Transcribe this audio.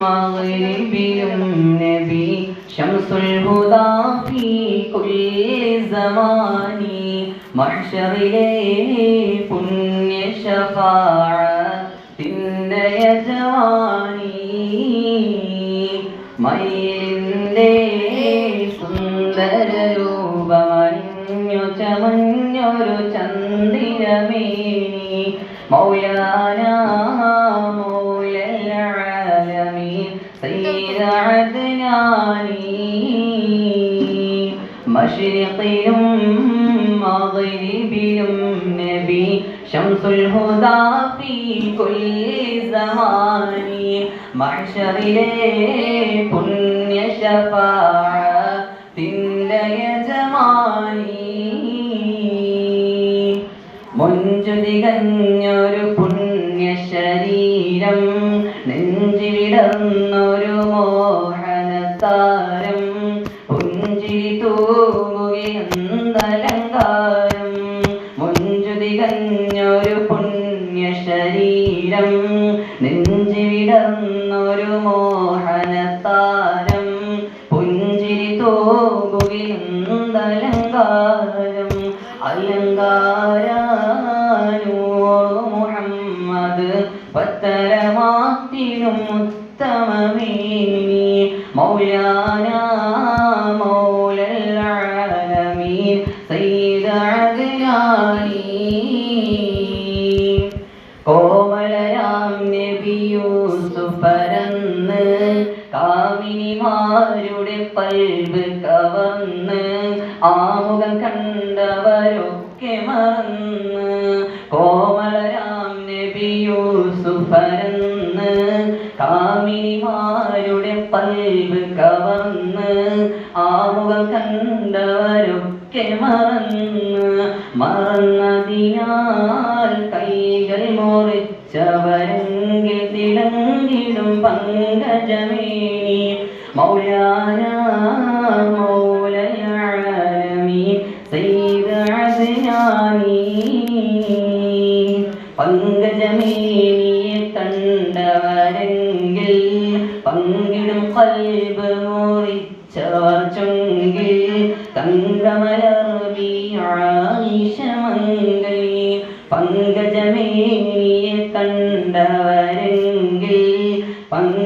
മഗ്രിബിലും നബി ശംസുൽ ഹുദാ ഫീ കുല്ലി സമാനി മഹ്ശറിലെ പുണ്യ ശഫാഅത്തിന്റെ യജമാനി മയിലിന്റെ സുന്ദര രൂപമണിഞ്ഞു ചമഞ്ഞൊരു ചന്ദിരമേനി മൗലാന سيد عدناني مشرقهم مغربهم نبي شمس الهدى في كل زمان محشر പുണ്യ ശഫാഅത്തിന്റെ യജമാനി മുഞ്ചുതികഞ്ഞൊരു പുണ്യ ശരീരം നെഞ്ചിലിടന്നൊരു മോഹനതാരം പുഞ്ചിരി തൂകുകയെന്തലങ്കാരം മുഞ്ചുതികഞ്ഞൊരു പുണ്യ ശരീരം നെഞ്ചിലിടന്നൊരു മോഹനതാരം പുഞ്ചിരി തൂകുകയെന്തലങ്കാരം അലങ്കാരനൂറ് മുഹമ്മദ് പത്തരമാത്തിനും ഉത്തമമേനി മൗലാന മൗലൽ ആലമീൻ സയ്യിദ് അദ്നാനി കോമളരാം നബി യൂസുഫ് പരന്ന് കാമിനിമാരുടെ പൽബ് കവർന്ന് ആമുഖം കണ്ടവരൊക്കെ മറന്ന് കോമളരാം നബി യൂസുഫ് പരന്ന് കാമിനിമാരുടെ പൽബ് കവർന്ന് ആമുഖം കണ്ടവരൊക്കെ മറന്നതിനാൽ കൈകൾ മുറിച്ചവരെങ്കിൽ തിളങ്ങിടും പങ്കജമേനി മൗലാന മൗലൽ ആലമീൻ സയ്യിദ് അദ്നാനി പങ്കജമേനിയെ കണ്ടവരെങ്കിൽ പങ്കിടും കൽബ് മുറിച്ചവർ ചൊങ്കിൽ തങ്കമലർവി ആയിഷമംഗലി പങ്കജമേനിയെ കണ്ടവർ